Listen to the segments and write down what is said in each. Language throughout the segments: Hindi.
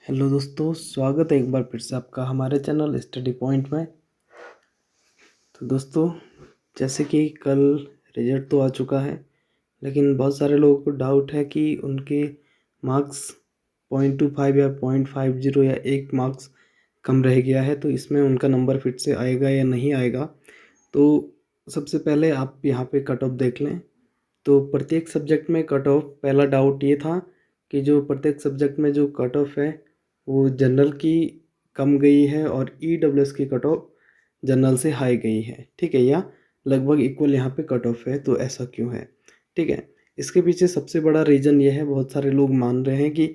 हेलो दोस्तों, स्वागत है एक बार फिर से आपका हमारे चैनल स्टडी पॉइंट में। तो दोस्तों, जैसे कि कल रिजल्ट तो आ चुका है, लेकिन बहुत सारे लोगों को डाउट है कि उनके मार्क्स 0.25 या 0.50 या 1 मार्क्स कम रह गया है, तो इसमें उनका नंबर फिर से आएगा या नहीं आएगा। तो सबसे पहले आप यहाँ पे कट ऑफ देख लें। तो प्रत्येक सब्जेक्ट में कट ऑफ, पहला डाउट ये था कि जो प्रत्येक सब्जेक्ट में जो कट ऑफ है वो जनरल की कम गई है और ईडब्ल्यूएस की कट ऑफ जनरल से हाई गई है, ठीक है, या लगभग इक्वल यहाँ पे कट ऑफ है। तो ऐसा क्यों है, ठीक है। इसके पीछे सबसे बड़ा रीज़न ये है, बहुत सारे लोग मान रहे हैं कि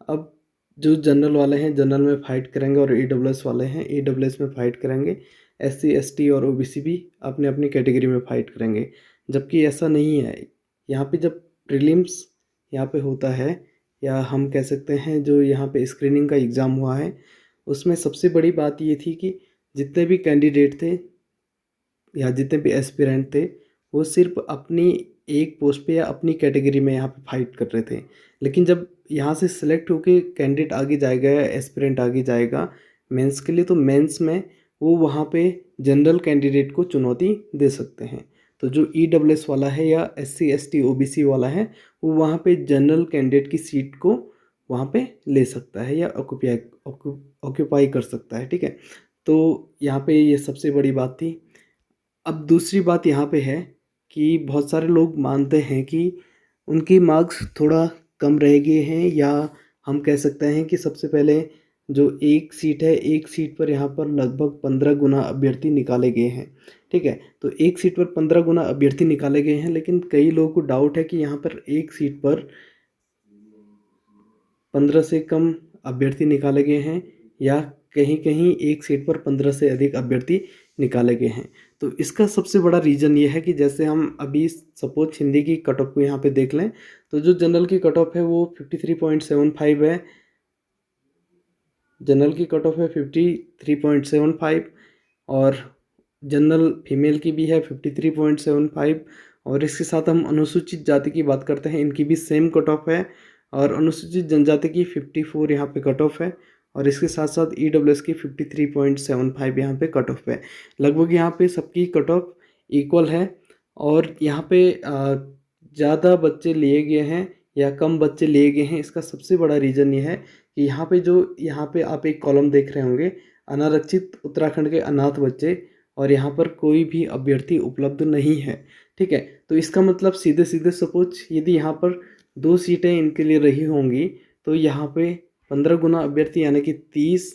अब जो जनरल वाले हैं जनरल में फ़ाइट करेंगे और ईडब्ल्यूएस वाले हैं ईडब्ल्यूएस में फ़ाइट करेंगे, एससी एसटी और ओबीसी भी अपने अपनी कैटेगरी में फ़ाइट करेंगे। जबकि ऐसा नहीं है। यहाँ पे जब प्रीलिम्स यहाँ पे होता है, या हम कह सकते हैं जो यहाँ पे स्क्रीनिंग का एग्ज़ाम हुआ है, उसमें सबसे बड़ी बात ये थी कि जितने भी कैंडिडेट थे या जितने भी एस्पिरेंट थे, वो सिर्फ अपनी एक पोस्ट पे या अपनी कैटेगरी में यहाँ पे फाइट कर रहे थे। लेकिन जब यहाँ से सिलेक्ट होके कैंडिडेट आगे जाएगा या एस्पिरेंट आगे जाएगा मेंस के लिए, तो मेंस में वो वहाँ पे जनरल कैंडिडेट को चुनौती दे सकते हैं। तो जो ईडब्ल्यूएस वाला है या एससी एसटी ओबीसी वाला है, वो वहाँ पे जनरल कैंडिडेट की सीट को वहाँ पे ले सकता है या ऑक्यूपाई कर सकता है, ठीक है। तो यहाँ पे ये सबसे बड़ी बात थी। अब दूसरी बात यहाँ पे है कि बहुत सारे लोग मानते हैं कि उनकी मार्क्स थोड़ा कम रह गए हैं, या हम कह सकते हैं कि सबसे पहले जो एक सीट है, एक सीट पर यहाँ पर लगभग 15 गुना अभ्यर्थी निकाले गए हैं, ठीक है। तो एक सीट पर 15 गुना अभ्यर्थी निकाले गए हैं, लेकिन कई लोगों को डाउट है कि यहाँ पर एक सीट पर 15 से कम अभ्यर्थी निकाले गए हैं, या कहीं कहीं एक सीट पर 15 से अधिक अभ्यर्थी निकाले गए हैं। तो इसका सबसे बड़ा रीज़न ये है कि जैसे हम अभी सपोज हिंदी की कट ऑफ को यहाँ पे देख लें, तो जो जनरल की कट ऑफ है वो 53.75 है। जनरल की कट ऑफ है 53.75, और जनरल फीमेल की भी है 53.75। और इसके साथ हम अनुसूचित जाति की बात करते हैं, इनकी भी सेम कट ऑफ है, और अनुसूचित जनजाति की 54 यहाँ पे कट ऑफ है, और इसके साथ साथ ईडब्ल्यूएस की 53.75 यहाँ पे कट ऑफ है। लगभग यहाँ पे सबकी कट ऑफ इक्वल है। और यहाँ पे ज़्यादा बच्चे लिए गए हैं या कम बच्चे लिए गए हैं, इसका सबसे बड़ा रीज़न ये है कि यहाँ पे आप एक कॉलम देख रहे होंगे, अनारक्षित उत्तराखंड के अनाथ बच्चे, और यहाँ पर कोई भी अभ्यर्थी उपलब्ध नहीं है, ठीक है। तो इसका मतलब सीधे सीधे सपोज यदि यहाँ पर 2 सीटें इनके लिए रही होंगी, तो यहाँ पे 15 गुना अभ्यर्थी यानी कि 30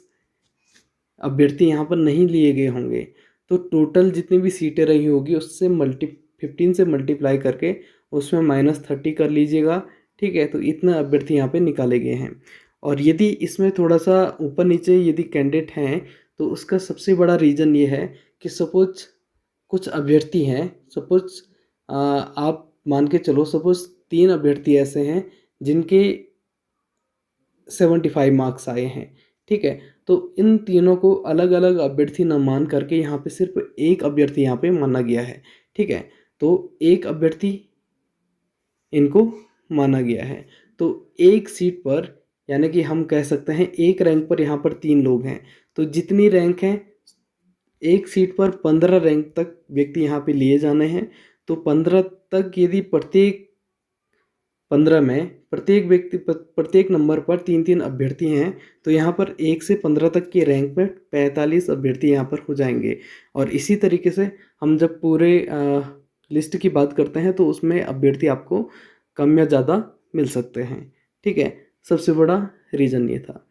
अभ्यर्थी यहाँ पर नहीं लिए गए होंगे। तो टोटल जितनी भी सीटें रही होगी उससे 15 से मल्टीप्लाई करके उसमें -30 कर लीजिएगा, ठीक है। तो इतना अभ्यर्थी यहाँ पे निकाले गए हैं। और यदि इसमें थोड़ा सा ऊपर नीचे यदि कैंडिडेट हैं, तो उसका सबसे बड़ा रीज़न ये है कि सपोज कुछ अभ्यर्थी हैं, सपोज आप मान के चलो, सपोज 3 अभ्यर्थी ऐसे हैं जिनके 75 मार्क्स आए हैं, ठीक है। तो इन तीनों को अलग अलग अभ्यर्थी न मान करके यहाँ पे सिर्फ एक अभ्यर्थी यहाँ पे माना गया है, ठीक है। तो एक अभ्यर्थी इनको माना गया है। तो एक सीट पर, यानी कि हम कह सकते हैं एक रैंक पर यहाँ पर 3 लोग हैं, तो जितनी रैंक हैं एक सीट पर 15 रैंक तक व्यक्ति यहाँ पे लिए जाने हैं। तो 15 तक यदि प्रत्येक 15 में प्रत्येक नंबर पर 3-3 अभ्यर्थी हैं, तो यहाँ पर 1 से 15 तक के रैंक में 45 अभ्यर्थी यहाँ पर हो जाएंगे। और इसी तरीके से हम जब पूरे लिस्ट की बात करते हैं, तो उसमें अभ्यर्थी आपको कम या ज़्यादा मिल सकते हैं, ठीक है। सबसे बड़ा रीज़न ये था।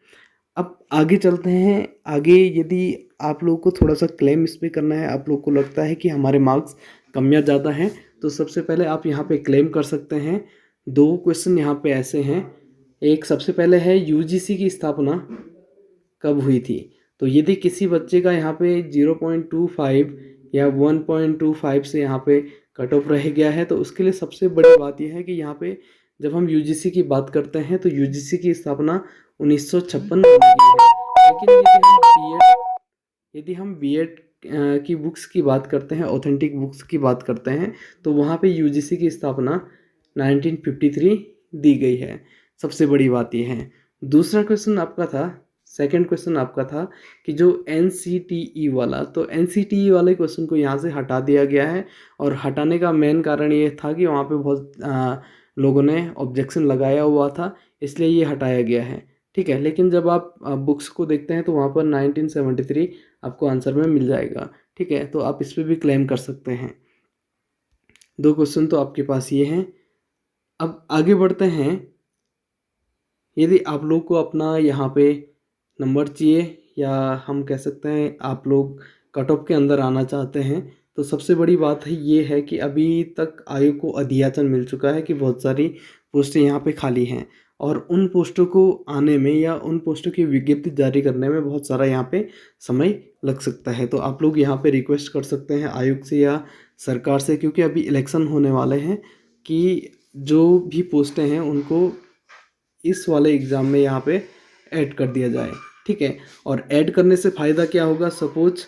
अब आगे चलते हैं। आगे यदि आप लोगों को थोड़ा सा क्लेम इस पे करना है, आप लोग को लगता है कि हमारे मार्क्स कम या ज़्यादा हैं, तो सबसे पहले आप यहाँ पे क्लेम कर सकते हैं। 2 क्वेश्चन यहाँ पे ऐसे हैं। एक सबसे पहले है, यूजीसी की स्थापना कब हुई थी। तो यदि किसी बच्चे का यहाँ पे 0.25 या 1.25 से यहाँ पे कट ऑफ रह गया है, तो उसके लिए सबसे बड़ी बात यह है कि यहाँ पे जब हम यूजीसी की बात करते हैं, तो यूजीसी की स्थापना 1956 में हुई है। लेकिन यदि हम बीएड की बुक्स की बात करते हैं, ऑथेंटिक बुक्स की बात करते हैं, तो वहाँ पे यूजीसी की स्थापना 1953 दी गई है। सबसे बड़ी बात यह है। दूसरा क्वेश्चन आपका था, सेकंड क्वेश्चन आपका था कि जो NCTE वाला, तो NCTE वाले क्वेश्चन को यहाँ से हटा दिया गया है। और हटाने का मेन कारण ये था कि वहाँ पे बहुत लोगों ने ऑब्जेक्शन लगाया हुआ था, इसलिए ये हटाया गया है। ठीक है, लेकिन जब आप बुक्स को देखते हैं तो वहाँ पर 1973 आपको आंसर में मिल जाएगा। ठीक है, तो आप इस पर भी क्लेम कर सकते हैं। दो क्वेश्चन तो आपके पास ये हैं। अब आगे बढ़ते हैं। यदि आप लोग को अपना यहाँ पे नंबर चाहिए, या हम कह सकते हैं आप लोग कट ऑफ के अंदर आना चाहते हैं, तो सबसे बड़ी बात है ये है कि अभी तक आयोग को अधियाचन मिल चुका है कि बहुत सारी पोस्टें यहाँ पे खाली हैं, और उन पोस्टों को आने में या उन पोस्टों की विज्ञप्ति जारी करने में बहुत सारा यहाँ पे समय लग सकता है। तो आप लोग यहाँ पे रिक्वेस्ट कर सकते हैं आयोग से या सरकार से, क्योंकि अभी इलेक्शन होने वाले हैं, कि जो भी पोस्टें हैं उनको इस वाले एग्ज़ाम में यहाँ पे ऐड कर दिया जाए। ठीक है, और ऐड करने से फ़ायदा क्या होगा, सपोज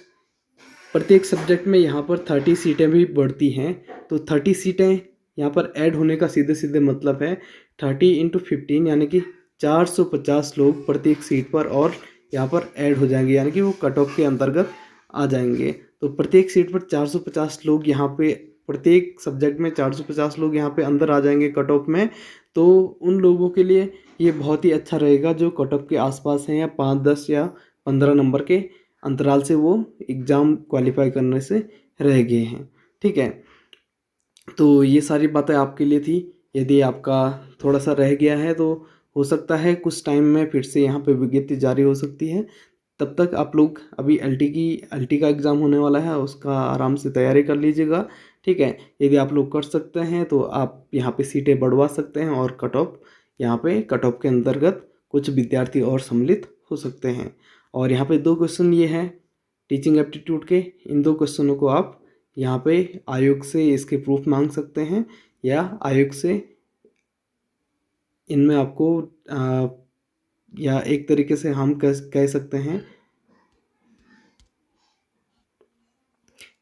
प्रत्येक सब्जेक्ट में यहाँ पर 30 सीटें भी बढ़ती हैं, तो 30 सीटें यहाँ पर ऐड होने का सीधे सीधे मतलब है 30 × 15 यानी कि 450 लोग प्रत्येक सीट पर और यहाँ पर ऐड हो जाएंगे, यानी कि वो कट ऑफ के अंतर्गत आ जाएंगे। तो प्रत्येक सीट पर 450 लोग यहाँ पे, प्रत्येक सब्जेक्ट में 450 लोग यहाँ पे अंदर आ जाएंगे कट ऑफ में। तो उन लोगों के लिए ये बहुत ही अच्छा रहेगा जो कट ऑफ के आसपास हैं, या 5, 10 या 15 नंबर के अंतराल से वो एग्ज़ाम क्वालिफाई करने से रह गए हैं। ठीक है, तो ये सारी बातें आपके लिए थी। यदि आपका थोड़ा सा रह गया है तो हो सकता है कुछ टाइम में फिर से यहाँ पे विज्ञप्ति जारी हो सकती है। तब तक आप लोग अभी LT का एग्ज़ाम होने वाला है, उसका आराम से तैयारी कर लीजिएगा। ठीक है, यदि आप लोग कर सकते हैं तो आप यहाँ पे सीटें बढ़वा सकते हैं, और कट ऑफ के अंतर्गत कुछ विद्यार्थी और सम्मिलित हो सकते हैं। और यहाँ पे 2 क्वेश्चन ये हैं टीचिंग एप्टीट्यूड के, इन 2 क्वेश्चनों को आप यहाँ पे आयोग से इसके प्रूफ मांग सकते हैं, या आयोग से इनमें आपको या एक तरीके से हम कह सकते हैं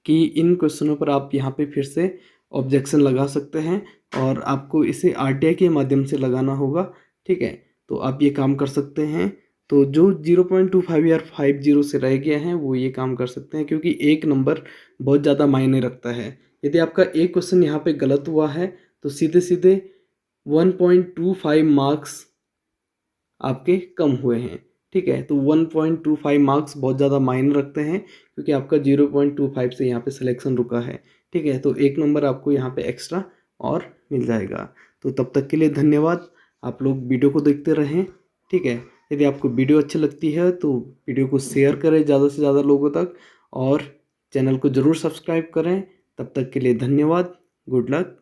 कि इन क्वेश्चनों पर आप यहाँ पे फिर से ऑब्जेक्शन लगा सकते हैं, और आपको इसे RTI के माध्यम से लगाना होगा। ठीक है, तो आप ये काम कर सकते हैं। तो जो 0.25 या 50 से रह गए हैं वो ये काम कर सकते हैं, क्योंकि एक नंबर बहुत ज़्यादा मायने रखता है। यदि आपका एक क्वेश्चन यहाँ पे गलत हुआ है तो सीधे सीधे 1.25 मार्क्स आपके कम हुए हैं। ठीक है, तो 1.25 मार्क्स बहुत ज़्यादा मायने रखते हैं, क्योंकि आपका 0.25 से यहाँ पे सिलेक्शन रुका है। ठीक है, तो एक नंबर आपको यहाँ पे एक्स्ट्रा और मिल जाएगा। तो तब तक के लिए धन्यवाद। आप लोग वीडियो को देखते रहें। ठीक है, यदि आपको वीडियो अच्छी लगती है तो वीडियो को शेयर करें ज़्यादा से ज़्यादा लोगों तक, और चैनल को ज़रूर सब्सक्राइब करें। तब तक के लिए धन्यवाद। Good luck.